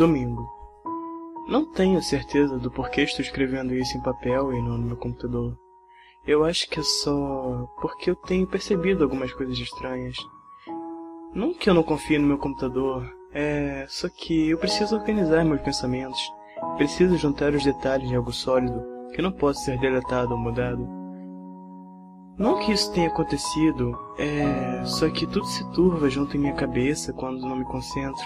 Domingo. Não tenho certeza do porquê estou escrevendo isso em papel e não no meu computador. Eu acho que é só porque eu tenho percebido algumas coisas estranhas. Não que eu não confie no meu computador, só que eu preciso organizar meus pensamentos. Preciso juntar os detalhes em algo sólido, que não pode ser deletado ou mudado. Não que isso tenha acontecido, só que tudo se turva junto em minha cabeça quando não me concentro,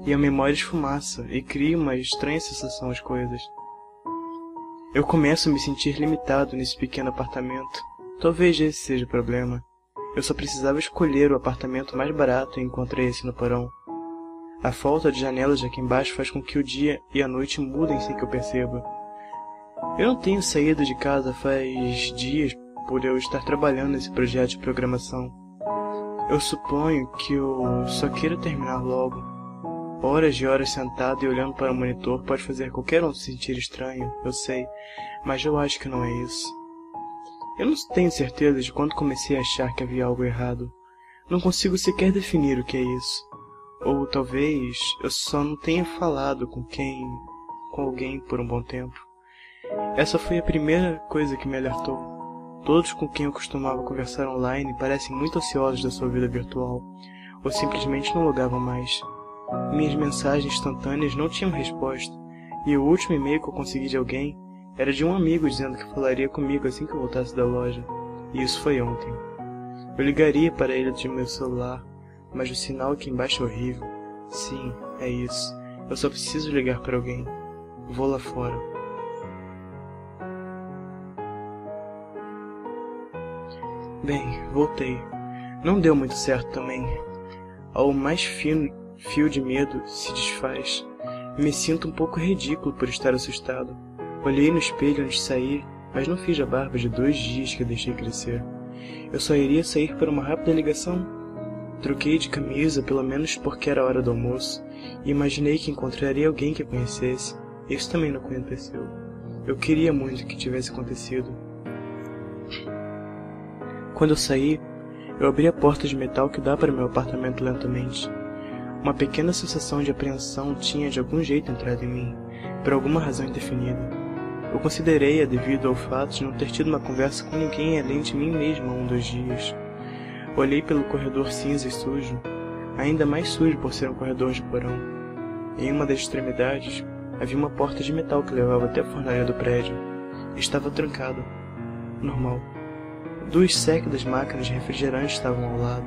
e a memória esfumaça e cria uma estranha sensação às coisas. Eu começo a me sentir limitado nesse pequeno apartamento. Talvez esse seja o problema. Eu só precisava escolher o apartamento mais barato e encontrei esse no porão. A falta de janelas aqui embaixo faz com que o dia e a noite mudem sem que eu perceba. Eu não tenho saído de casa faz dias por eu estar trabalhando nesse projeto de programação. Eu suponho que eu só queira terminar logo. Horas e horas sentado e olhando para o monitor pode fazer qualquer um se sentir estranho, eu sei, mas eu acho que não é isso. Eu não tenho certeza de quando comecei a achar que havia algo errado. Não consigo sequer definir o que é isso. Ou talvez eu só não tenha falado com alguém por um bom tempo. Essa foi a primeira coisa que me alertou. Todos com quem eu costumava conversar online parecem muito ansiosos da sua vida virtual, ou simplesmente não logavam mais. Minhas mensagens instantâneas não tinham resposta, e o último e-mail que eu consegui de alguém era de um amigo dizendo que falaria comigo assim que eu voltasse da loja, e isso foi ontem. Eu ligaria para ele de meu celular, mas o sinal aqui embaixo é horrível. Sim, é isso. Eu só preciso ligar para alguém. Vou lá fora. Bem, voltei. Não deu muito certo também. Ao mais fino fio de medo se desfaz. Me sinto um pouco ridículo por estar assustado. Olhei no espelho antes de sair, mas não fiz a barba de 2 dias que eu deixei crescer. Eu só iria sair para uma rápida ligação. Troquei de camisa, pelo menos porque era hora do almoço, e imaginei que encontraria alguém que eu conhecesse. Isso também não aconteceu. Eu queria muito que tivesse acontecido. Quando eu saí, eu abri a porta de metal que dá para meu apartamento lentamente. Uma pequena sensação de apreensão tinha de algum jeito entrado em mim, por alguma razão indefinida. Eu considerei-a devido ao fato de não ter tido uma conversa com ninguém além de mim mesmo há 2 dias. Olhei pelo corredor cinza e sujo, ainda mais sujo por ser um corredor de porão. Em uma das extremidades, havia uma porta de metal que levava até a fornalha do prédio. Estava trancada. Normal. 2 séquidas máquinas de refrigerante estavam ao lado.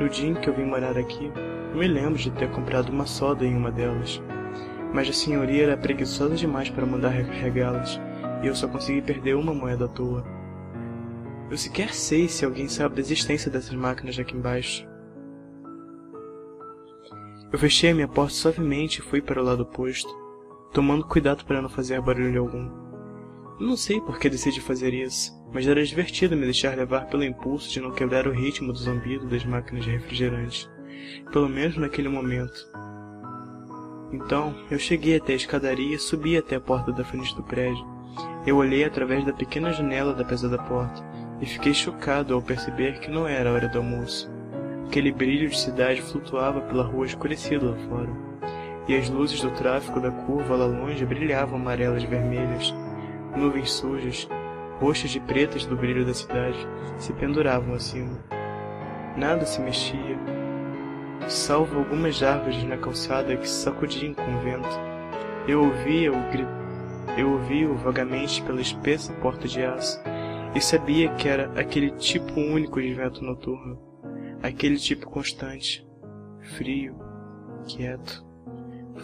No dia em que eu vim morar aqui, eu me lembro de ter comprado uma soda em uma delas, mas a senhoria era preguiçosa demais para mandar recarregá-las, e eu só consegui perder uma moeda à toa. Eu sequer sei se alguém sabe da existência dessas máquinas aqui embaixo. Eu fechei a minha porta suavemente e fui para o lado oposto, tomando cuidado para não fazer barulho algum. Eu não sei por que decidi fazer isso, mas era divertido me deixar levar pelo impulso de não quebrar o ritmo do zumbido das máquinas de refrigerante. Pelo menos naquele momento. Então, eu cheguei até a escadaria e subi até a porta da frente do prédio. Eu olhei através da pequena janela da pesada porta e fiquei chocado ao perceber que não era a hora do almoço. Aquele brilho de cidade flutuava pela rua escurecida lá fora, e as luzes do tráfego da curva lá longe brilhavam amarelas e vermelhas. Nuvens sujas, roxas e pretas do brilho da cidade, se penduravam acima. Nada se mexia, salvo algumas árvores na calçada que se sacudiam com o vento. Eu ouvia-o vagamente pela espessa porta de aço, e sabia que era aquele tipo único de vento noturno, aquele tipo constante, frio, quieto,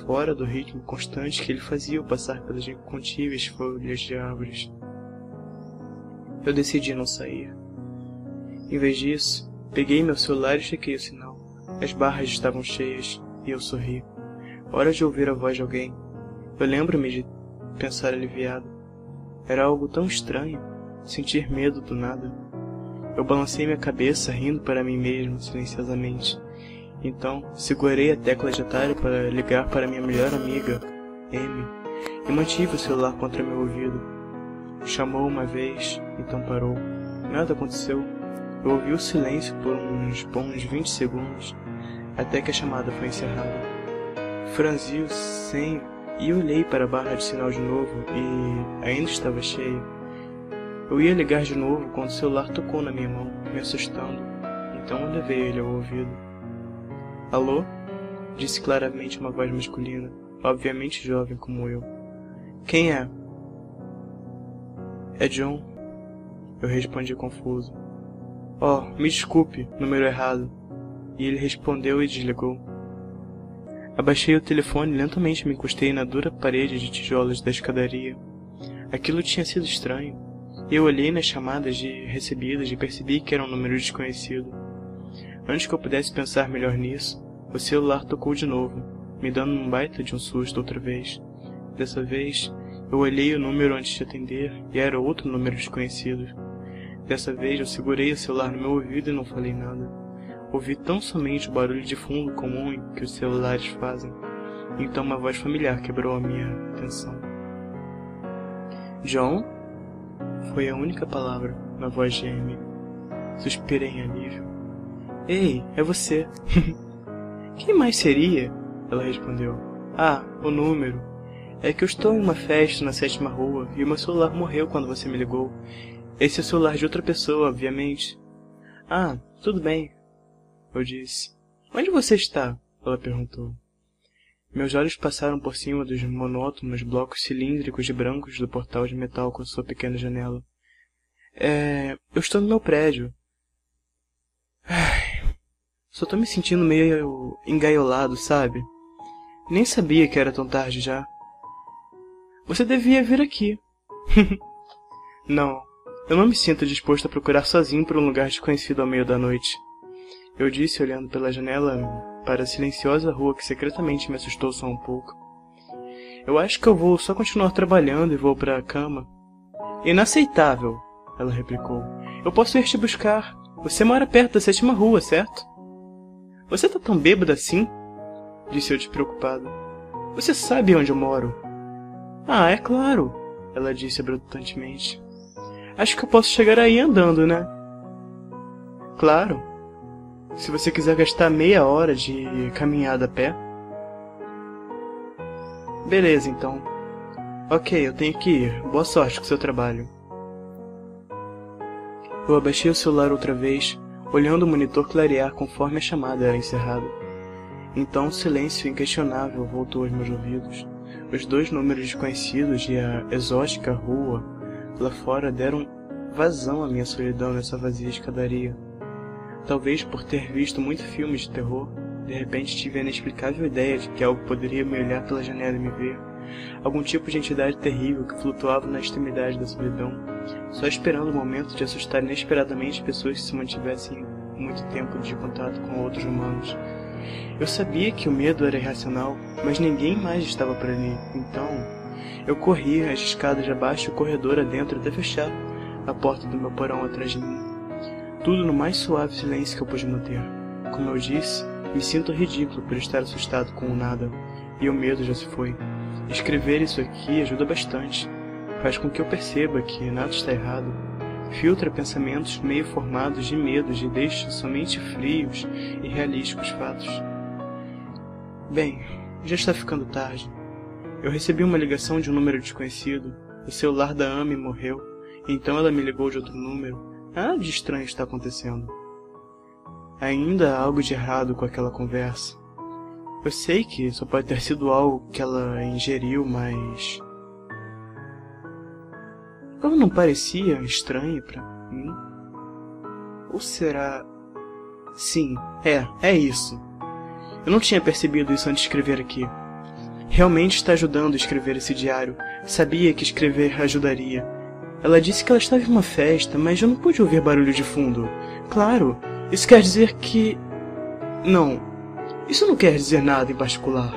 fora do ritmo constante que ele fazia eu passar pelas incontíveis folhas de árvores. Eu decidi não sair. Em vez disso, peguei meu celular e chequei o sinal. As barras estavam cheias, e eu sorri. Hora de ouvir a voz de alguém. Eu lembro-me de pensar aliviado. Era algo tão estranho, sentir medo do nada. Eu balancei minha cabeça, rindo para mim mesmo, silenciosamente. Então, segurei a tecla de atalho para ligar para minha melhor amiga, Amy, e mantive o celular contra meu ouvido. Chamou uma vez, então parou. Nada aconteceu. Eu ouvi o silêncio por uns bons 20 segundos, até que a chamada foi encerrada. Franzi o senho e olhei para a barra de sinal de novo e ainda estava cheio. Eu ia ligar de novo quando o celular tocou na minha mão, me assustando. Então eu levei ele ao ouvido. Alô? Disse claramente uma voz masculina, obviamente jovem como eu. Quem é? É John. Eu respondi confuso. Oh, me desculpe, número errado. E ele respondeu e desligou. Abaixei o telefone e lentamente me encostei na dura parede de tijolos da escadaria. Aquilo tinha sido estranho. Eu olhei nas chamadas recebidas e percebi que era um número desconhecido. Antes que eu pudesse pensar melhor nisso, o celular tocou de novo, me dando um baita de um susto outra vez. Dessa vez, eu olhei o número antes de atender e era outro número desconhecido. Dessa vez, eu segurei o celular no meu ouvido e não falei nada. Ouvi tão somente o barulho de fundo comum que os celulares fazem. Então uma voz familiar quebrou a minha atenção. John? Foi a única palavra na voz de Amy. Suspirei em alívio. Ei, é você. Quem mais seria? Ela respondeu. Ah, o número. É que eu estou em uma festa na 7ª rua e o meu celular morreu quando você me ligou. Esse é o celular de outra pessoa, obviamente. Ah, tudo bem. Eu disse. Onde você está? Ela perguntou. Meus olhos passaram por cima dos monótonos blocos cilíndricos e brancos do portal de metal com sua pequena janela. Eu estou no meu prédio. Só tô me sentindo meio engaiolado, sabe? Nem sabia que era tão tarde já. Você devia vir aqui. Não, eu não me sinto disposto a procurar sozinho por um lugar desconhecido ao meio da noite. Eu disse olhando pela janela para a silenciosa rua que secretamente me assustou só um pouco. Eu acho que eu vou só continuar trabalhando e vou para a cama. Inaceitável, ela replicou. Eu posso ir te buscar. Você mora perto da 7ª rua, certo? Você tá tão bêbada assim? Disse eu despreocupado. Você sabe onde eu moro? Ah, é claro, ela disse abrutantemente. Acho que eu posso chegar aí andando, né? Claro. Se você quiser gastar meia hora de caminhada a pé. Beleza, então. Ok, eu tenho que ir. Boa sorte com seu trabalho. Eu abaixei o celular outra vez, olhando o monitor clarear conforme a chamada era encerrada. Então um silêncio inquestionável voltou aos meus ouvidos. Os 2 números desconhecidos e a exótica rua lá fora deram vazão à minha solidão nessa vazia escadaria. Talvez por ter visto muitos filmes de terror, de repente tive a inexplicável ideia de que algo poderia me olhar pela janela e me ver. Algum tipo de entidade terrível que flutuava na extremidade da solidão, só esperando o momento de assustar inesperadamente pessoas que se mantivessem muito tempo de contato com outros humanos. Eu sabia que o medo era irracional, mas ninguém mais estava por ali, então eu corri as escadas abaixo e o corredor adentro até fechar a porta do meu porão atrás de mim. Tudo no mais suave silêncio que eu pude manter. Como eu disse, me sinto ridículo por estar assustado com o nada, e o medo já se foi. Escrever isso aqui ajuda bastante. Faz com que eu perceba que nada está errado. Filtra pensamentos meio formados de medos e deixa somente frios e realísticos fatos. Bem, já está ficando tarde. Eu recebi uma ligação de um número desconhecido. O celular da Amy morreu, então ela me ligou de outro número. Nada de estranho está acontecendo. Ainda há algo de errado com aquela conversa. Eu sei que só pode ter sido algo que ela ingeriu, mas... ela não parecia estranha pra mim? Ou será... Sim, é isso. Eu não tinha percebido isso antes de escrever aqui. Realmente está ajudando a escrever esse diário. Sabia que escrever ajudaria. Ela disse que ela estava em uma festa, mas eu não pude ouvir barulho de fundo. Claro, isso quer dizer que... Não, isso não quer dizer nada em particular.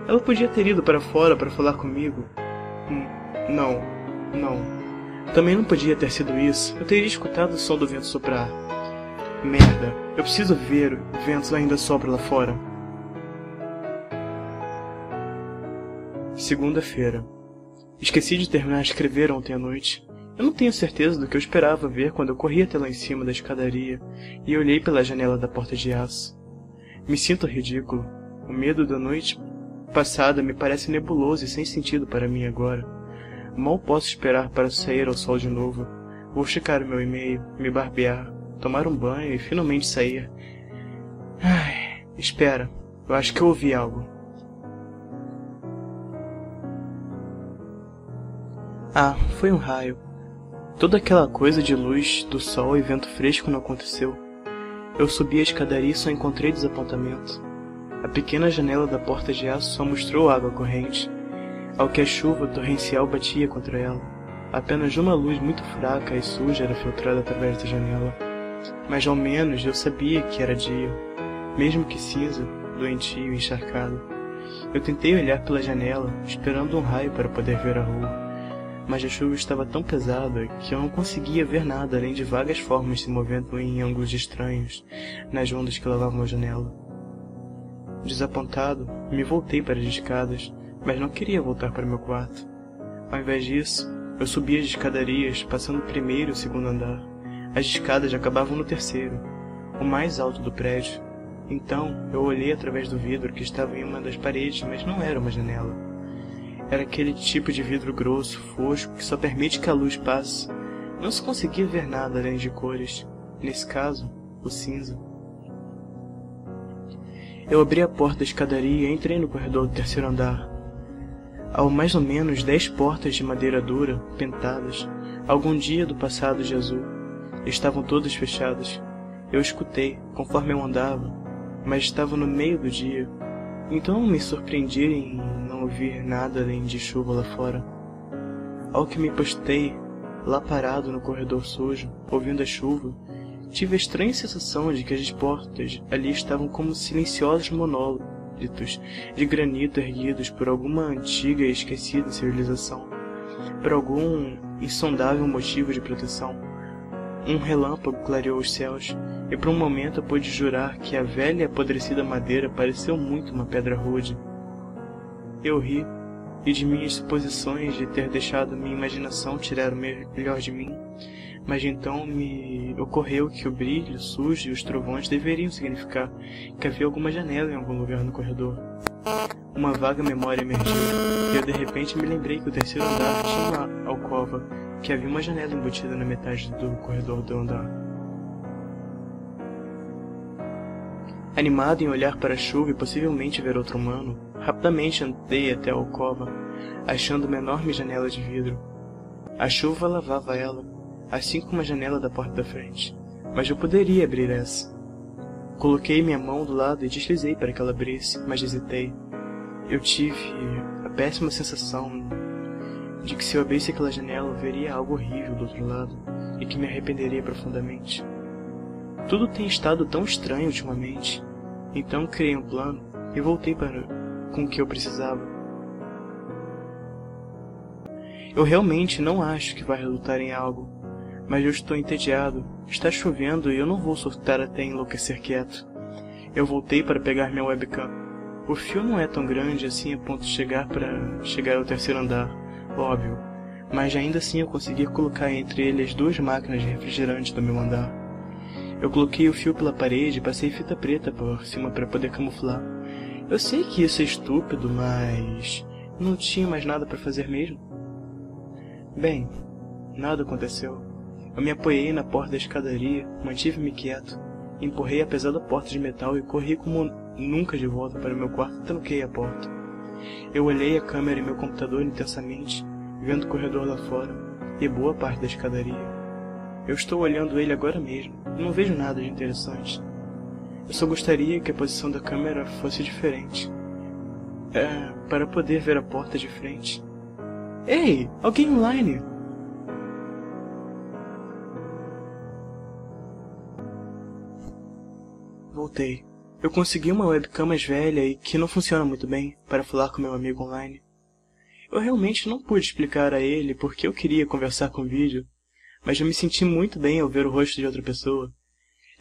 Ela podia ter ido para fora para falar comigo. Não. Também não podia ter sido isso. Eu teria escutado o som do vento soprar. Merda, eu preciso ver. O vento ainda sopra lá fora. Segunda-feira. Esqueci de terminar de escrever ontem à noite. Eu não tenho certeza do que eu esperava ver quando eu corri até lá em cima da escadaria e olhei pela janela da porta de aço. Me sinto ridículo. O medo da noite passada me parece nebuloso e sem sentido para mim agora. Mal posso esperar para sair ao sol de novo. Vou checar o meu e-mail, me barbear, tomar um banho e finalmente sair. Ai, espera, eu acho que eu ouvi algo. Ah, foi um raio. Toda aquela coisa de luz, do sol e vento fresco não aconteceu. Eu subi a escadaria e só encontrei desapontamento. A pequena janela da porta de aço só mostrou água corrente, ao que a chuva torrencial batia contra ela. Apenas uma luz muito fraca e suja era filtrada através da janela. Mas ao menos eu sabia que era dia, mesmo que cinza, doentio e encharcado. Eu tentei olhar pela janela, esperando um raio para poder ver a rua. Mas a chuva estava tão pesada que eu não conseguia ver nada além de vagas formas se movendo em ângulos estranhos nas ondas que lavavam a janela. Desapontado, me voltei para as escadas, mas não queria voltar para meu quarto. Ao invés disso, eu subi as escadarias, passando o primeiro e o segundo andar. As escadas acabavam no terceiro, o mais alto do prédio. Então, eu olhei através do vidro que estava em uma das paredes, mas não era uma janela. Era aquele tipo de vidro grosso, fosco, que só permite que a luz passe. Não se conseguia ver nada além de cores. Nesse caso, o cinza. Eu abri a porta da escadaria e entrei no corredor do terceiro andar. Há mais ou menos 10 portas de madeira dura, pintadas, algum dia do passado de azul. Estavam todas fechadas. Eu escutei, conforme eu andava, mas estava no meio do dia. Então me surpreendi em não ouvir nada além de chuva lá fora. Ao que me postei, lá parado no corredor sujo, ouvindo a chuva, tive a estranha sensação de que as portas ali estavam como silenciosos monólitos de granito erguidos por alguma antiga e esquecida civilização, por algum insondável motivo de proteção. Um relâmpago clareou os céus, e por um momento eu pude jurar que a velha e apodrecida madeira pareceu muito uma pedra rude. Eu ri, e de minhas suposições de ter deixado minha imaginação tirar o melhor de mim, mas então me ocorreu que o brilho sujo e os trovões deveriam significar que havia alguma janela em algum lugar no corredor. Uma vaga memória emergiu, e eu de repente me lembrei que o terceiro andar tinha uma alcova, que havia uma janela embutida na metade do corredor do andar. Animado em olhar para a chuva e possivelmente ver outro humano, rapidamente andei até a alcova, achando uma enorme janela de vidro. A chuva lavava ela, assim como a janela da porta da frente, mas eu poderia abrir essa. Coloquei minha mão do lado e deslizei para que ela abrisse, mas hesitei. Eu tive a péssima sensação de que se eu abrisse aquela janela eu veria algo horrível do outro lado, e que me arrependeria profundamente. Tudo tem estado tão estranho ultimamente, então criei um plano e voltei com o que eu precisava. Eu realmente não acho que vai resultar em algo, mas eu estou entediado, está chovendo e eu não vou soltar até enlouquecer quieto. Eu voltei para pegar minha webcam. O fio não é tão grande assim a ponto de chegar ao terceiro andar, óbvio, mas ainda assim eu consegui colocar entre ele as duas máquinas de refrigerante do meu andar. Eu coloquei o fio pela parede e passei fita preta por cima para poder camuflar. Eu sei que isso é estúpido, mas não tinha mais nada para fazer mesmo. Bem, nada aconteceu. Eu me apoiei na porta da escadaria, mantive-me quieto, empurrei a pesada porta de metal e corri como nunca de volta para o meu quarto e tranquei a porta. Eu olhei a câmera em meu computador intensamente, vendo o corredor lá fora e boa parte da escadaria. Eu estou olhando ele agora mesmo e não vejo nada de interessante. Eu só gostaria que a posição da câmera fosse diferente. Para poder ver a porta de frente. Ei, alguém online? Voltei. Eu consegui uma webcam mais velha e que não funciona muito bem para falar com meu amigo online. Eu realmente não pude explicar a ele por que eu queria conversar com vídeo, mas eu me senti muito bem ao ver o rosto de outra pessoa.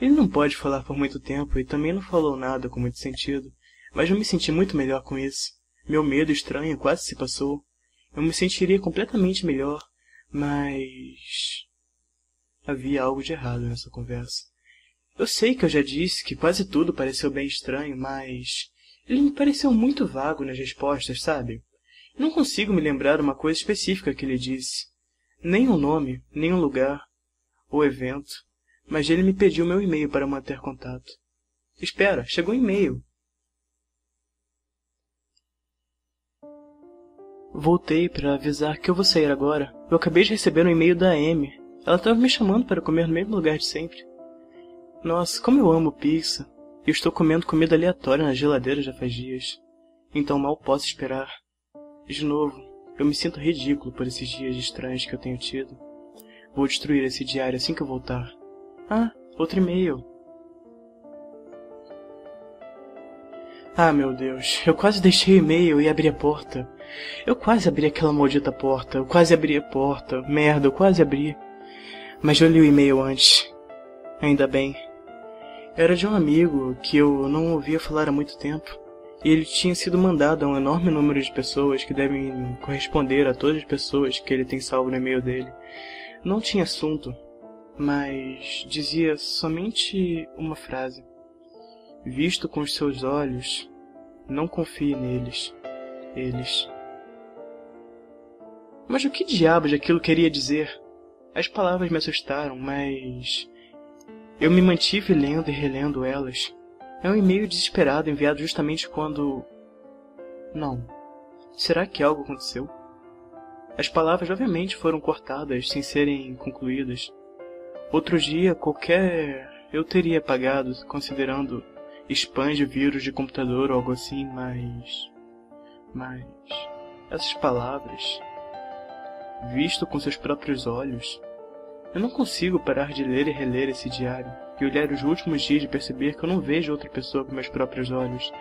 Ele não pode falar por muito tempo e também não falou nada com muito sentido, mas eu me senti muito melhor com isso. Meu medo estranho quase se passou. Eu me sentiria completamente melhor, mas havia algo de errado nessa conversa. Eu sei que eu já disse que quase tudo pareceu bem estranho, mas Ele me pareceu muito vago nas respostas, sabe? Não consigo me lembrar uma coisa específica que ele disse. Nem um nome, nem um lugar, ou evento. Mas ele me pediu meu e-mail para manter contato. Espera, chegou um e-mail. Voltei para avisar que eu vou sair agora. Eu acabei de receber um e-mail da Amy. Ela estava me chamando para comer no mesmo lugar de sempre. Nossa, como eu amo pizza. E estou comendo comida aleatória na geladeira já faz dias. Então mal posso esperar. De novo, eu me sinto ridículo por esses dias estranhos que eu tenho tido. Vou destruir esse diário assim que eu voltar. Ah, outro e-mail. Ah, meu Deus, eu quase deixei o e-mail e abri a porta. Eu quase abri aquela maldita porta. Eu quase abri a porta. Merda, eu quase abri. Mas eu li o e-mail antes. Ainda bem. Era de um amigo que eu não ouvia falar há muito tempo. E ele tinha sido mandado a um enorme número de pessoas que devem corresponder a todas as pessoas que ele tem salvo no e-mail dele. Não tinha assunto, mas dizia somente uma frase. Visto com os seus olhos, não confie neles. Eles. Mas o que diabos aquilo queria dizer? As palavras me assustaram, mas eu me mantive lendo e relendo elas. É um e-mail desesperado enviado justamente quando... Não. Será que algo aconteceu? As palavras obviamente foram cortadas sem serem concluídas. Outro dia qualquer eu teria apagado, considerando spam de vírus de computador ou algo assim, mas essas palavras, visto com seus próprios olhos, eu não consigo parar de ler e reler esse diário e olhar os últimos dias e perceber que eu não vejo outra pessoa com meus próprios olhos,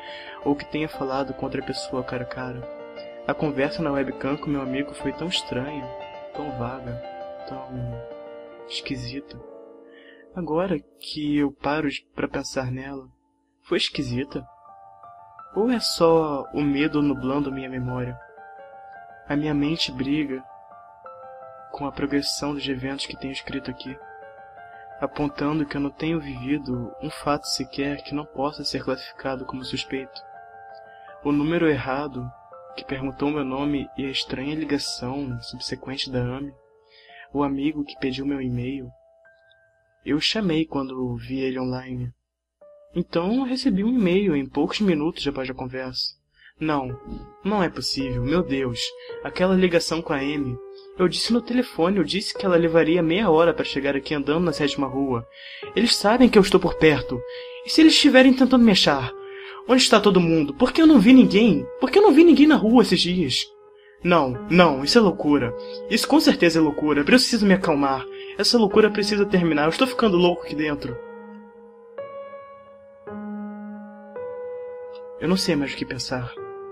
ou que tenha falado com outra pessoa cara a cara. A conversa na webcam com meu amigo foi tão estranha, tão vaga, tão esquisita. Agora que eu paro para pensar nela, foi esquisita? Ou é só o medo nublando minha memória? A minha mente briga com a progressão dos eventos que tenho escrito aqui, apontando que eu não tenho vivido um fato sequer que não possa ser classificado como suspeito. O número errado, que perguntou meu nome, e a estranha ligação subsequente da Amy, o amigo que pediu meu e-mail. Eu o chamei quando vi ele online. Então recebi um e-mail em poucos minutos após a conversa. Não é possível, meu Deus. Aquela ligação com a Amy. Eu disse no telefone, eu disse que ela levaria meia hora para chegar aqui andando na 7ª rua. Eles sabem que eu estou por perto. E se eles estiverem tentando me achar? Onde está todo mundo? Por que eu não vi ninguém? Por que eu não vi ninguém na rua esses dias? Não, isso é loucura. Isso com certeza é loucura. Preciso me acalmar. Essa loucura precisa terminar. Eu estou ficando louco aqui dentro. Eu não sei mais o que pensar.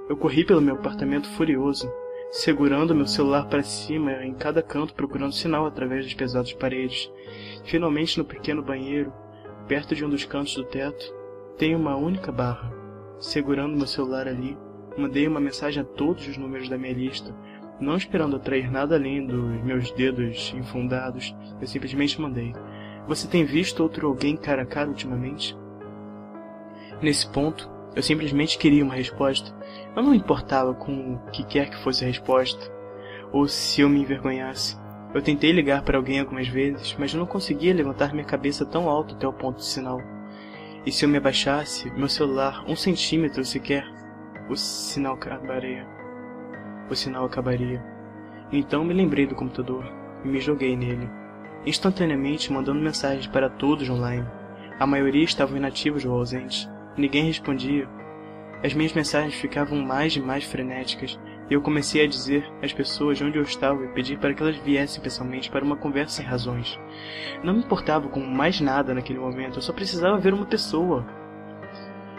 Eu corri pelo meu apartamento furioso, segurando meu celular para cima em cada canto procurando sinal através das pesadas paredes. Finalmente no pequeno banheiro, perto de um dos cantos do teto, tem uma única barra. Segurando meu celular ali, mandei uma mensagem a todos os números da minha lista, não esperando atrair nada além dos meus dedos infundados. Eu simplesmente mandei: você tem visto outro alguém cara a cara ultimamente? Nesse ponto, eu simplesmente queria uma resposta. Eu não me importava com o que quer que fosse a resposta, ou se eu me envergonhasse. Eu tentei ligar para alguém algumas vezes, mas eu não conseguia levantar minha cabeça tão alto até o ponto de sinal. E se eu me abaixasse, meu celular, 1 centímetro sequer, o sinal acabaria. Então me lembrei do computador e me joguei nele, instantaneamente mandando mensagens para todos online. A maioria estavam inativos ou ausentes. Ninguém respondia. As minhas mensagens ficavam mais e mais frenéticas, e eu comecei a dizer às pessoas onde eu estava e pedir para que elas viessem pessoalmente para uma conversa sem razões. Não me importava com mais nada naquele momento, eu só precisava ver uma pessoa.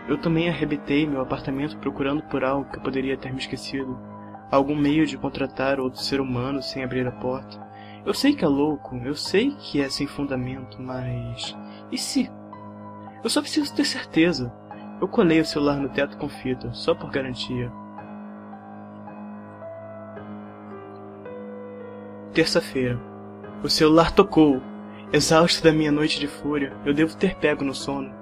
Eu também arrebentei meu apartamento procurando por algo que eu poderia ter me esquecido. Algum meio de contratar outro ser humano sem abrir a porta. Eu sei que é louco, eu sei que é sem fundamento, mas... e se? Eu só preciso ter certeza. Eu colei o celular no teto com fita, só por garantia. Terça-feira. O celular tocou. Exausto da minha noite de fúria, eu devo ter pego no sono.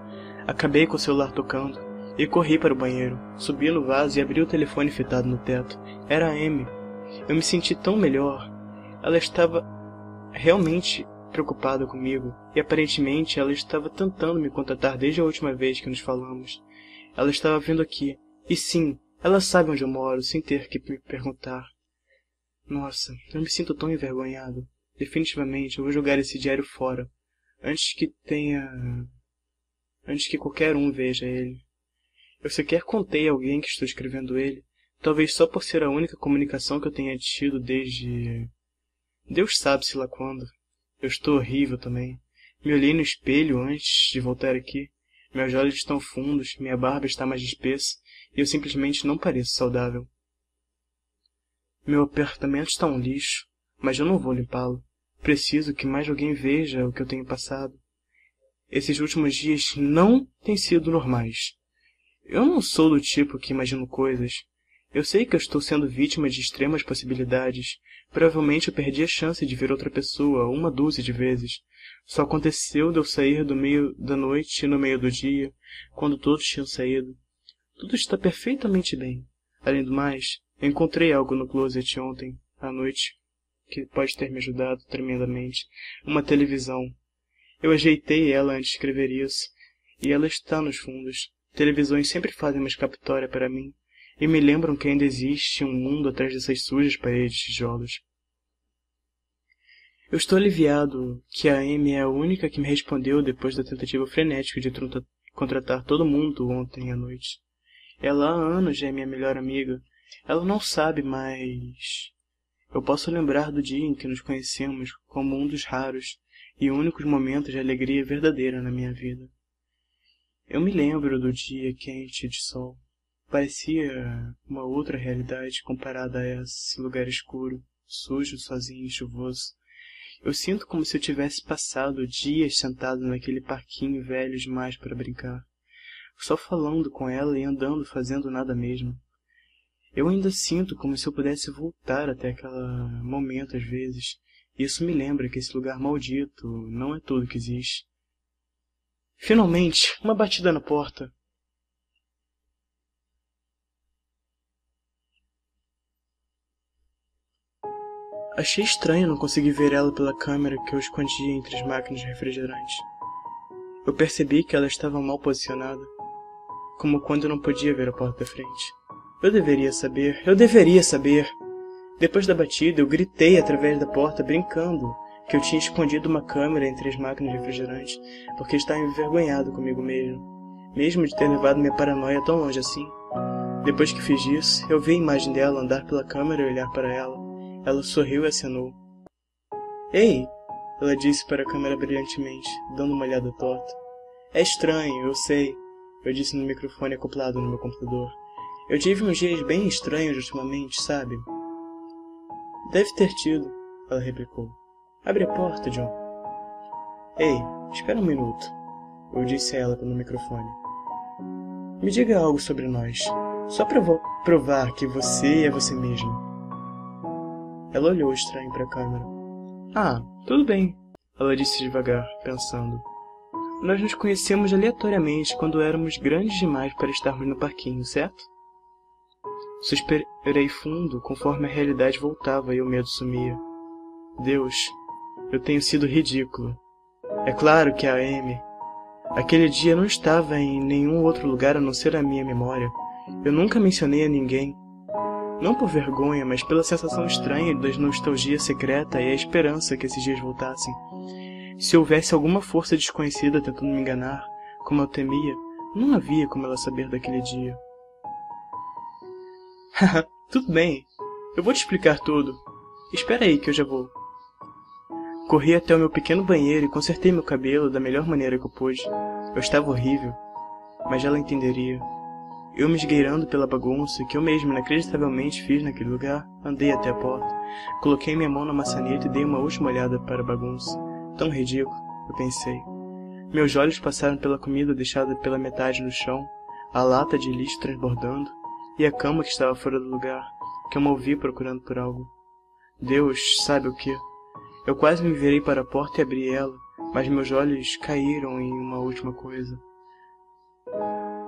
Acabei com o celular tocando. E corri para o banheiro, subi no vaso e abri o telefone fitado no teto. Era a Amy. Eu me senti tão melhor. Ela estava realmente preocupada comigo, e aparentemente ela estava tentando me contatar desde a última vez que nos falamos. Ela estava vindo aqui, e sim, ela sabe onde eu moro, sem ter que me perguntar. Nossa, eu me sinto tão envergonhado. Definitivamente eu vou jogar esse diário fora, antes que qualquer um veja ele. Eu sequer contei a alguém que estou escrevendo ele, talvez só por ser a única comunicação que eu tenha tido desde... Deus sabe-se lá quando. Eu estou horrível também. Me olhei no espelho antes de voltar aqui. Meus olhos estão fundos, minha barba está mais espessa, e eu simplesmente não pareço saudável. Meu apartamento está um lixo, mas eu não vou limpá-lo. Preciso que mais alguém veja o que eu tenho passado. Esses últimos dias não têm sido normais. Eu não sou do tipo que imagino coisas. Eu sei que eu estou sendo vítima de extremas possibilidades. Provavelmente eu perdi a chance de ver outra pessoa 1 dúzia de vezes. Só aconteceu de eu sair do meio da noite e no meio do dia, quando todos tinham saído. Tudo está perfeitamente bem. Além do mais, eu encontrei algo no closet ontem, à noite, que pode ter me ajudado tremendamente. Uma televisão. Eu ajeitei ela antes de escrever isso, e ela está nos fundos. Televisões sempre fazem uma escapatória para mim, e me lembram que ainda existe um mundo atrás dessas sujas paredes de tijolos. Eu estou aliviado que a Amy é a única que me respondeu depois da tentativa frenética de contratar todo mundo ontem à noite. Ela há anos já é minha melhor amiga. Ela não sabe, mas... Eu posso lembrar do dia em que nos conhecemos como um dos raros e únicos momentos de alegria verdadeira na minha vida. Eu me lembro do dia quente de sol. Parecia uma outra realidade comparada a esse lugar escuro, sujo, sozinho e chuvoso. Eu sinto como se eu tivesse passado dias sentado naquele parquinho velho demais para brincar, só falando com ela e andando fazendo nada mesmo. Eu ainda sinto como se eu pudesse voltar até aquele momento às vezes, e isso me lembra que esse lugar maldito não é tudo que existe. Finalmente, uma batida na porta. Achei estranho não conseguir ver ela pela câmera que eu escondia entre as máquinas de refrigerante. Eu percebi que ela estava mal posicionada, como quando eu não podia ver a porta da frente. Eu deveria saber. Depois da batida, eu gritei através da porta, brincando, que eu tinha escondido uma câmera entre as máquinas de refrigerante, porque estava envergonhado comigo mesmo de ter levado minha paranoia tão longe assim. Depois que fiz isso, eu vi a imagem dela andar pela câmera e olhar para ela. Ela sorriu e acenou. Ei! Ela disse para a câmera brilhantemente, dando uma olhada torta. É estranho, eu sei, eu disse no microfone acoplado no meu computador. Eu tive uns dias bem estranhos ultimamente, sabe? Deve ter tido, ela replicou. Abre a porta, John. Ei, espera um minuto, eu disse a ela pelo microfone. Me diga algo sobre nós, só para provar que você é você mesmo. Ela olhou estranho para a câmera. Ah, tudo bem, ela disse devagar, pensando. Nós nos conhecemos aleatoriamente quando éramos grandes demais para estarmos no parquinho, certo? Suspirei fundo conforme a realidade voltava e o medo sumia. Deus, eu tenho sido ridículo. É claro que a Amy... Aquele dia não estava em nenhum outro lugar a não ser a minha memória. Eu nunca mencionei a ninguém. Não por vergonha, mas pela sensação estranha da nostalgia secreta e a esperança que esses dias voltassem. Se houvesse alguma força desconhecida tentando me enganar, como eu temia, não havia como ela saber daquele dia. Haha, tudo bem. Eu vou te explicar tudo. Espera aí que eu já vou. Corri até o meu pequeno banheiro e consertei meu cabelo da melhor maneira que eu pude. Eu estava horrível, mas ela entenderia. Eu me esgueirando pela bagunça que eu mesmo inacreditavelmente fiz naquele lugar, andei até a porta, coloquei minha mão na maçaneta e dei uma última olhada para a bagunça. Tão ridículo, eu pensei. Meus olhos passaram pela comida deixada pela metade no chão, a lata de lixo transbordando, e a cama que estava fora do lugar, que eu movi procurando por algo. Deus sabe o que. Eu quase me virei para a porta e abri ela, mas meus olhos caíram em uma última coisa.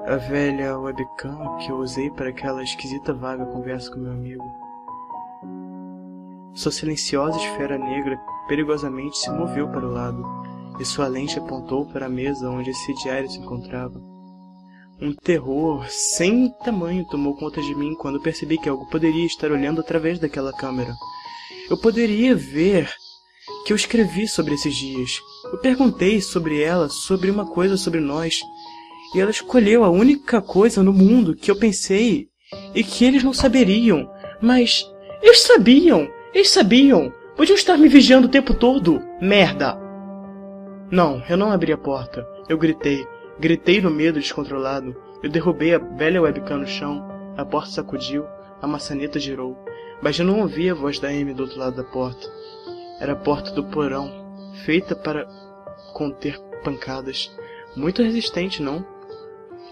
A velha webcam que eu usei para aquela esquisita vaga conversa com meu amigo. Sua silenciosa esfera negra perigosamente se moveu para o lado, e sua lente apontou para a mesa onde esse diário se encontrava. Um terror sem tamanho tomou conta de mim quando percebi que algo poderia estar olhando através daquela câmera. Eu poderia ver que eu escrevi sobre esses dias. Eu perguntei sobre ela, sobre uma coisa sobre nós, e ela escolheu a única coisa no mundo que eu pensei e que eles não saberiam. Mas eles sabiam! Eles sabiam! Podiam estar me vigiando o tempo todo! Merda! Não, eu não abri a porta. Eu gritei. Gritei no medo descontrolado. Eu derrubei a velha webcam no chão. A porta sacudiu. A maçaneta girou. Mas eu não ouvi a voz da Amy do outro lado da porta. Era a porta do porão, feita para conter pancadas. Muito resistente, não?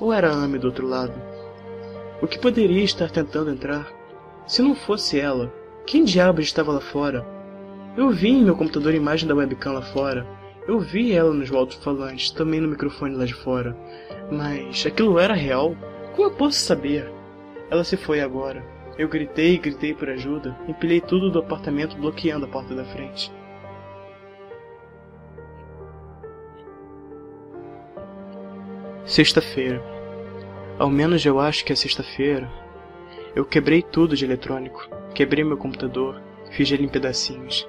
Ou era a Amy do outro lado? O que poderia estar tentando entrar? Se não fosse ela, quem diabos estava lá fora? Eu vi em meu computador a imagem da webcam lá fora. Eu vi ela nos alto-falantes, também no microfone lá de fora. Mas aquilo era real? Como eu posso saber? Ela se foi agora. Eu gritei por ajuda. Empilhei tudo do apartamento, bloqueando a porta da frente. Sexta-feira. Ao menos eu acho que é sexta-feira. Eu quebrei tudo de eletrônico. Quebrei meu computador. Fiz ele em pedacinhos.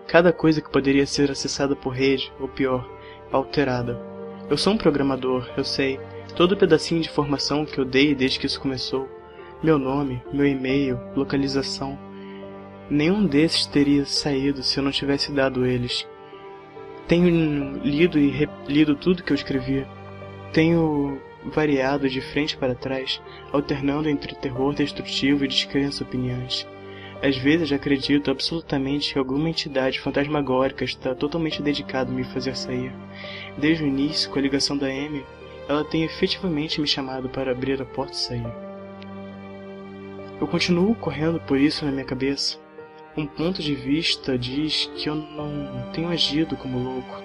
Cada coisa que poderia ser acessada por rede, ou pior, alterada. Eu sou um programador, eu sei. Todo pedacinho de informação que eu dei desde que isso começou. Meu nome, meu e-mail, localização. Nenhum desses teria saído se eu não tivesse dado eles. Tenho lido e relido tudo que eu escrevi. Tenho variado de frente para trás, alternando entre terror destrutivo e descrença opiniões. Às vezes acredito absolutamente que alguma entidade fantasmagórica está totalmente dedicada a me fazer sair. Desde o início, com a ligação da Amy, ela tem efetivamente me chamado para abrir a porta e sair. Eu continuo correndo por isso na minha cabeça. Um ponto de vista diz que eu não tenho agido como louco,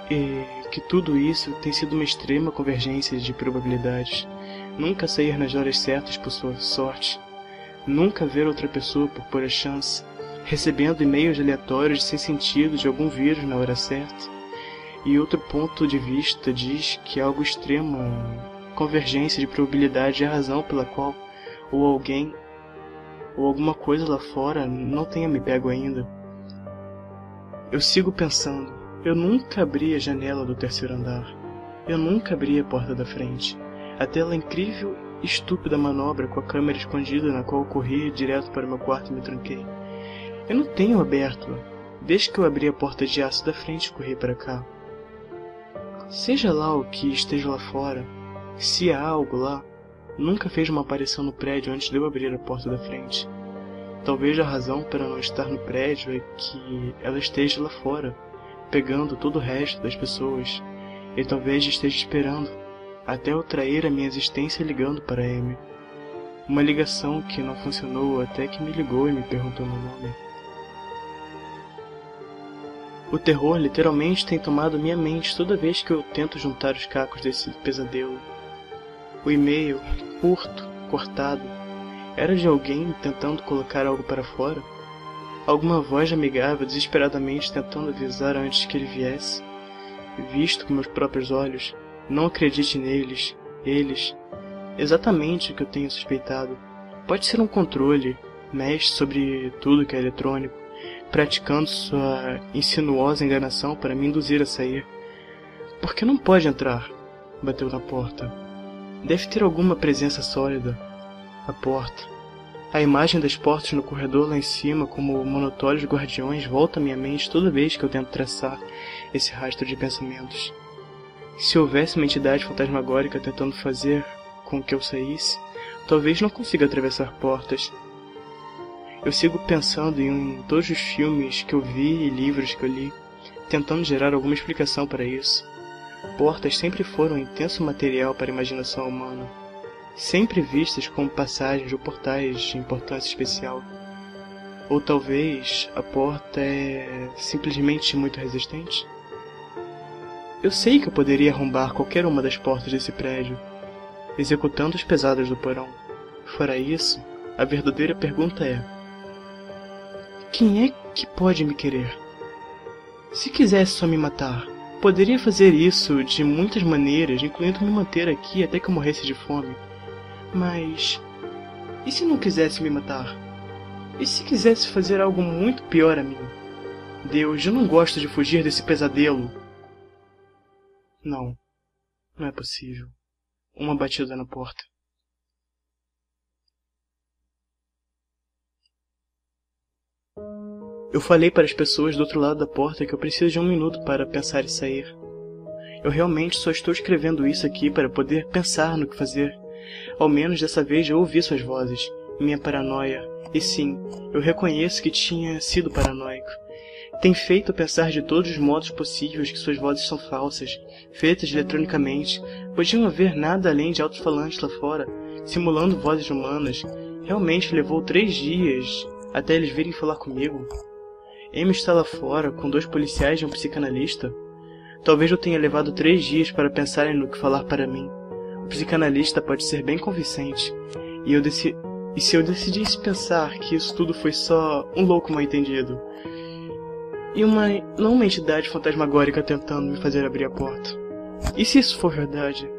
e que tudo isso tem sido uma extrema convergência de probabilidades. Nunca sair nas horas certas por sua sorte. Nunca ver outra pessoa por pura chance, recebendo e-mails aleatórios sem sentido de algum vírus na hora certa. E outro ponto de vista diz que algo extrema, convergência de probabilidade é a razão pela qual ou alguém ou alguma coisa lá fora não tenha me pego ainda. Eu sigo pensando, eu nunca abri a janela do terceiro andar. Eu nunca abri a porta da frente. Aquela incrível e estúpida manobra com a câmera escondida na qual eu corri direto para o meu quarto e me tranquei. Eu não tenho aberto-a. Desde que eu abri a porta de aço da frente e corri para cá. Seja lá o que esteja lá fora, se há algo lá, nunca fez uma aparição no prédio antes de eu abrir a porta da frente. Talvez a razão para não estar no prédio é que ela esteja lá fora, pegando todo o resto das pessoas, e talvez esteja esperando até eu trair a minha existência ligando para Amy. Uma ligação que não funcionou até que me ligou e me perguntou meu nome. O terror literalmente tem tomado minha mente toda vez que eu tento juntar os cacos desse pesadelo. O e-mail, curto, cortado, era de alguém tentando colocar algo para fora? Alguma voz amigável desesperadamente tentando avisar antes que ele viesse? Visto com meus próprios olhos, não acredite neles, eles. Exatamente o que eu tenho suspeitado. Pode ser um controle, mexe sobre tudo que é eletrônico, praticando sua insinuosa enganação para me induzir a sair. Por que não pode entrar? Bateu na porta. Deve ter alguma presença sólida. A porta. A imagem das portas no corredor lá em cima, como monotórios guardiões, volta à minha mente toda vez que eu tento traçar esse rastro de pensamentos. Se houvesse uma entidade fantasmagórica tentando fazer com que eu saísse, talvez não consiga atravessar portas. Eu sigo pensando em todos os filmes que eu vi e livros que eu li, tentando gerar alguma explicação para isso. Portas sempre foram um intenso material para a imaginação humana, sempre vistas como passagens ou portais de importância especial. Ou talvez a porta é simplesmente muito resistente? Eu sei que eu poderia arrombar qualquer uma das portas desse prédio. executando as pesadas do porão. Fora isso, a verdadeira pergunta é: quem é que pode me querer? Se quisesse só me matar, poderia fazer isso de muitas maneiras, incluindo me manter aqui até que eu morresse de fome. Mas... e se não quisesse me matar? E se quisesse fazer algo muito pior a mim? Deus, eu não gosto de fugir desse pesadelo. Não, não é possível. Uma batida na porta. Eu falei para as pessoas do outro lado da porta que eu preciso de 1 minuto para pensar e sair. Eu realmente só estou escrevendo isso aqui para poder pensar no que fazer. Ao menos dessa vez eu ouvi suas vozes, minha paranoia. E sim, eu reconheço que tinha sido paranoico. Tem feito pensar de todos os modos possíveis que suas vozes são falsas, feitas eletronicamente. Podiam haver nada além de alto-falantes lá fora, simulando vozes humanas. Realmente levou 3 dias até eles virem falar comigo. Amy está lá fora, com 2 policiais e um psicanalista. Talvez eu tenha levado 3 dias para pensarem no que falar para mim. O psicanalista pode ser bem convincente. E se eu decidisse pensar que isso tudo foi só um louco mal-entendido? E não uma entidade fantasmagórica tentando me fazer abrir a porta? E se isso for verdade?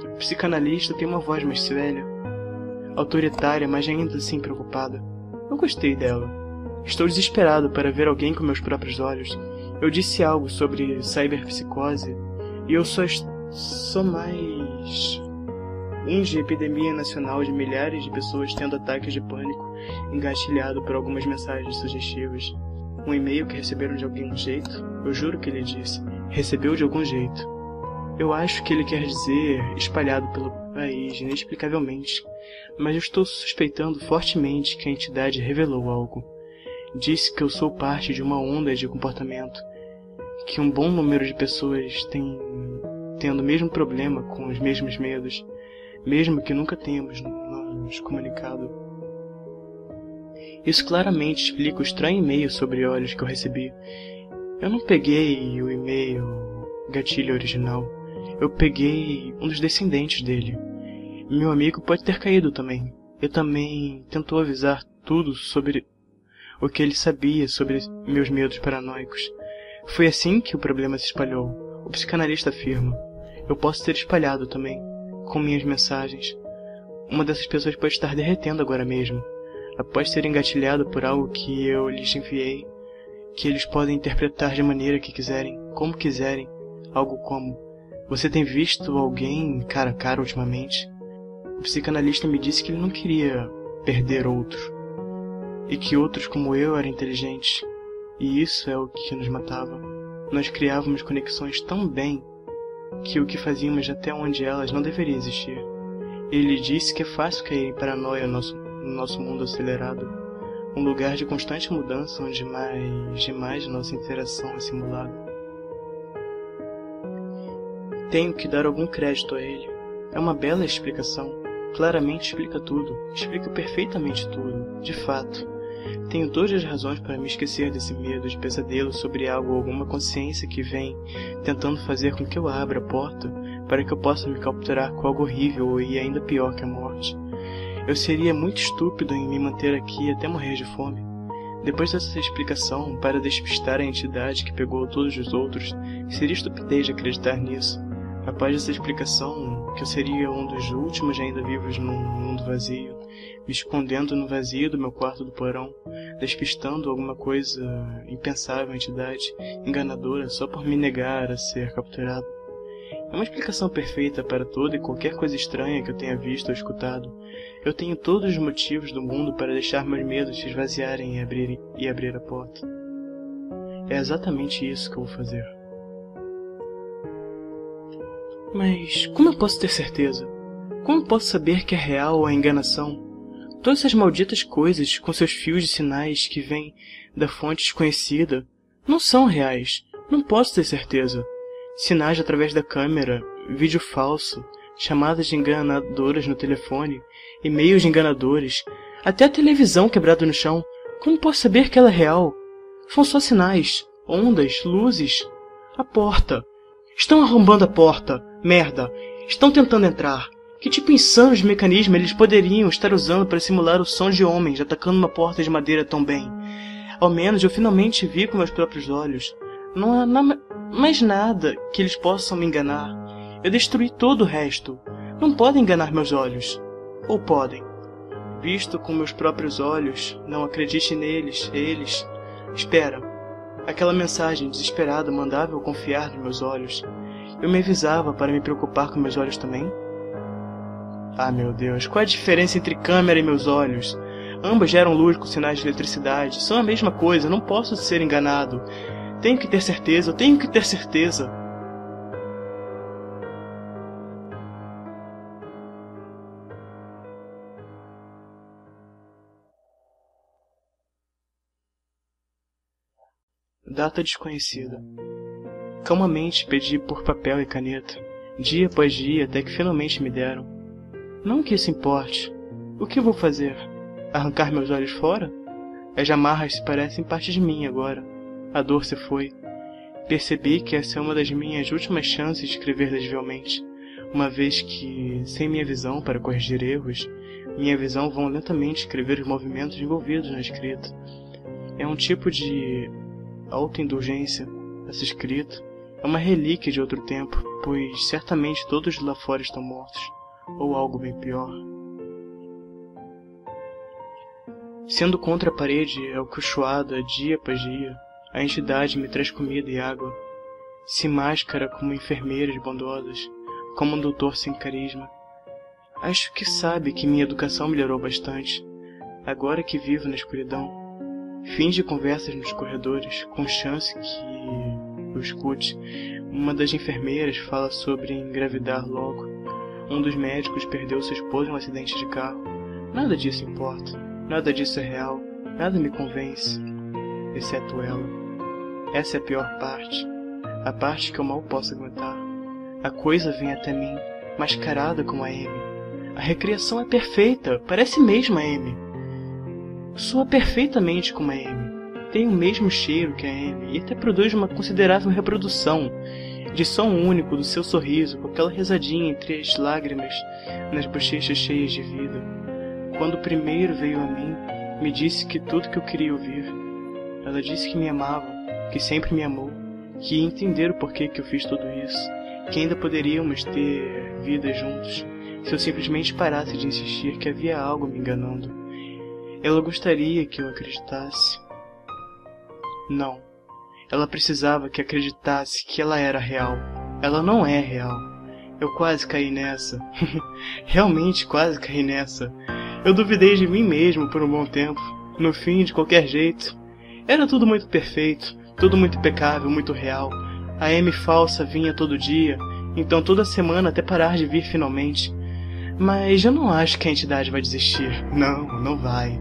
O psicanalista tem uma voz mais velha, autoritária, mas ainda assim preocupada. Eu gostei dela. Estou desesperado para ver alguém com meus próprios olhos. Eu disse algo sobre cyberpsicose, e eu sou mais de epidemia nacional de milhares de pessoas tendo ataques de pânico, engatilhado por algumas mensagens sugestivas. Um e-mail que receberam de algum jeito? Eu juro que ele disse, recebeu de algum jeito. Eu acho que ele quer dizer espalhado pelo país, inexplicavelmente, mas eu estou suspeitando fortemente que a entidade revelou algo. Disse que eu sou parte de uma onda de comportamento, que um bom número de pessoas tem tendo o mesmo problema com os mesmos medos, mesmo que nunca tenhamos nos comunicado. Isso claramente explica o estranho e-mail sobre olhos que eu recebi. Eu não peguei o e-mail gatilho original, eu peguei um dos descendentes dele. Meu amigo pode ter caído também. Ele também tentou avisar tudo sobre o que ele sabia sobre meus medos paranoicos. Foi assim que o problema se espalhou. O psicanalista afirma. Eu posso ter espalhado também, com minhas mensagens. Uma dessas pessoas pode estar derretendo agora mesmo, após ser engatilhado por algo que eu lhes enviei, que eles podem interpretar de maneira que quiserem, como quiserem, algo como: você tem visto alguém cara a cara ultimamente? O psicanalista me disse que ele não queria perder outro, e que outros como eu eram inteligentes, e isso é o que nos matava. Nós criávamos conexões tão bem que o que fazíamos até onde elas não deveria existir. Ele disse que é fácil cair em paranoia no nosso mundo acelerado, um lugar de constante mudança onde mais de nossa interação é simulada. Tenho que dar algum crédito a ele. É uma bela explicação. Claramente explica tudo. Explica perfeitamente tudo. De fato. Tenho todas as razões para me esquecer desse medo de pesadelo sobre algo ou alguma consciência que vem tentando fazer com que eu abra a porta para que eu possa me capturar com algo horrível e ainda pior que a morte. Eu seria muito estúpido em me manter aqui até morrer de fome. Depois dessa explicação, para despistar a entidade que pegou todos os outros, seria estupidez de acreditar nisso. Após dessa explicação, que eu seria um dos últimos ainda vivos num mundo vazio, me escondendo no vazio do meu quarto do porão, despistando alguma coisa impensável, entidade enganadora só por me negar a ser capturado. É uma explicação perfeita para toda e qualquer coisa estranha que eu tenha visto ou escutado. Eu tenho todos os motivos do mundo para deixar meus medos se esvaziarem e abrir a porta. É exatamente isso que eu vou fazer. Mas como eu posso ter certeza? Como posso saber que é real ou é enganação? Todas essas malditas coisas, com seus fios de sinais que vêm da fonte desconhecida, não são reais. Não posso ter certeza. Sinais através da câmera, vídeo falso, chamadas de enganadoras no telefone, e-mails de enganadores, até a televisão quebrada no chão. Como posso saber que ela é real? São só sinais, ondas, luzes. A porta. Estão arrombando a porta. Merda. Estão tentando entrar. Que tipo insano de mecanismo eles poderiam estar usando para simular o som de homens atacando uma porta de madeira tão bem? Ao menos eu finalmente vi com meus próprios olhos. Não há mais nada que eles possam me enganar. Eu destruí todo o resto. Não podem enganar meus olhos. Ou podem? Visto com meus próprios olhos, não acredite neles, eles... Espera. Aquela mensagem desesperada mandava eu confiar nos meus olhos. Eu me avisava para me preocupar com meus olhos também? Ah, meu Deus, qual a diferença entre câmera e meus olhos? Ambas geram luz com sinais de eletricidade. São a mesma coisa, não posso ser enganado. Tenho que ter certeza, eu tenho que ter certeza. Data desconhecida. Calmamente pedi por papel e caneta, dia após dia, até que finalmente me deram. Não que isso importe. O que vou fazer? Arrancar meus olhos fora? As amarras se parecem parte de mim agora. A dor se foi. Percebi que essa é uma das minhas últimas chances de escrever legivelmente, uma vez que, sem minha visão para corrigir erros, minha visão vão lentamente escrever os movimentos envolvidos na escrita. É um tipo de autoindulgência. Essa escrita é uma relíquia de outro tempo, pois certamente todos lá fora estão mortos, ou algo bem pior. Sendo contra a parede, acolchoada dia após dia, a entidade me traz comida e água. Se máscara como enfermeiras bondosas, como um doutor sem carisma. Acho que sabe que minha educação melhorou bastante, agora que vivo na escuridão. Finge conversas nos corredores, com chance que eu escute. Uma das enfermeiras fala sobre engravidar logo. Um dos médicos perdeu sua esposa em um acidente de carro. Nada disso importa. Nada disso é real. Nada me convence. Exceto ela. Essa é a pior parte. A parte que eu mal posso aguentar. A coisa vem até mim, mascarada como a Amy. A recriação é perfeita. Parece mesmo a Amy. Soa perfeitamente como a Amy. Tem o mesmo cheiro que a Amy e até produz uma considerável reprodução de som único do seu sorriso, com aquela risadinha entre as lágrimas nas bochechas cheias de vida. Quando primeiro veio a mim, me disse que tudo que eu queria ouvir. Ela disse que me amava, que sempre me amou, que ia entender o porquê que eu fiz tudo isso, que ainda poderíamos ter vida juntos, se eu simplesmente parasse de insistir que havia algo me enganando. Ela gostaria que eu acreditasse. Não. Ela precisava que acreditasse que ela era real. Ela não é real. Eu quase caí nessa. Realmente quase caí nessa. Eu duvidei de mim mesmo por um bom tempo. No fim, de qualquer jeito. Era tudo muito perfeito, tudo muito impecável, muito real. A Amy falsa vinha todo dia, então toda semana até parar de vir finalmente. Mas eu não acho que a entidade vai desistir. Não, não vai.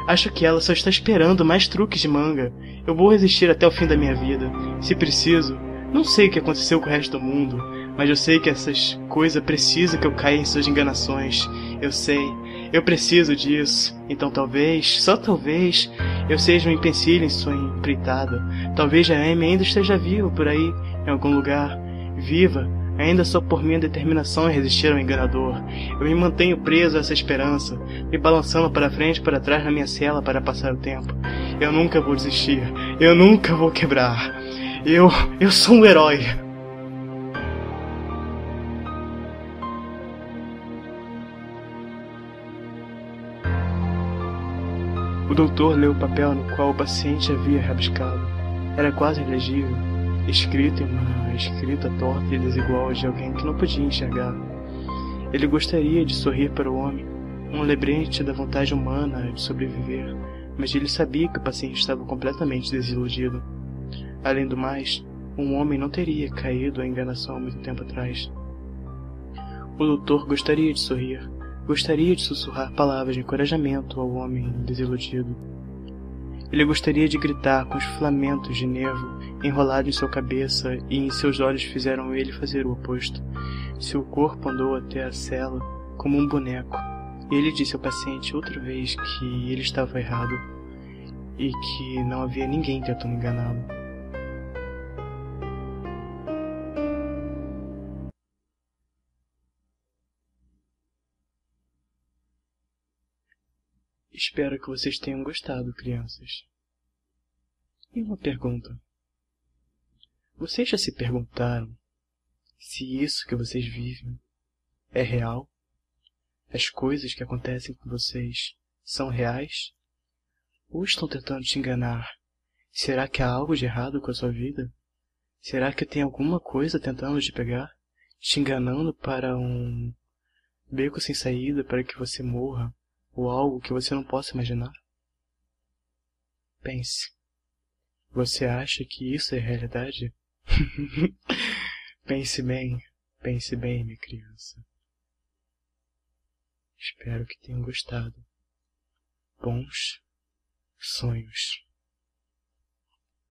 Acho que ela só está esperando mais truques de manga. Eu vou resistir até o fim da minha vida, se preciso. Não sei o que aconteceu com o resto do mundo, mas eu sei que essas coisas precisam que eu caia em suas enganações. Eu sei, eu preciso disso. Então talvez, só talvez, eu seja um empecilho em sua empreitada. Talvez a Amy ainda esteja viva por aí, em algum lugar. Viva, ainda só por minha determinação em resistir ao enganador. Eu me mantenho preso a essa esperança, me balançando para frente e para trás na minha cela para passar o tempo. Eu nunca vou desistir. Eu nunca vou quebrar. Eu sou um herói. O doutor leu o papel no qual o paciente havia rabiscado. Era quase ilegível, escrito em uma escrita torta e desigual de alguém que não podia enxergar. Ele gostaria de sorrir para o homem, um lembrete da vontade humana de sobreviver, mas ele sabia que o paciente estava completamente desiludido. Além do mais, um homem não teria caído à enganação há muito tempo atrás. O doutor gostaria de sorrir, gostaria de sussurrar palavras de encorajamento ao homem desiludido. Ele gostaria de gritar com os filamentos de nervo enrolados em sua cabeça e em seus olhos fizeram ele fazer o oposto. Seu corpo andou até a cela como um boneco. Ele disse ao paciente outra vez que ele estava errado e que não havia ninguém tentando enganá-lo. Espero que vocês tenham gostado, crianças. E uma pergunta. Vocês já se perguntaram se isso que vocês vivem é real? As coisas que acontecem com vocês são reais? Ou estão tentando te enganar? Será que há algo de errado com a sua vida? Será que tem alguma coisa tentando te pegar? Te enganando para um beco sem saída para que você morra? Ou algo que você não possa imaginar? Pense. Você acha que isso é realidade? Pense bem, minha criança. Espero que tenham gostado. Bons sonhos.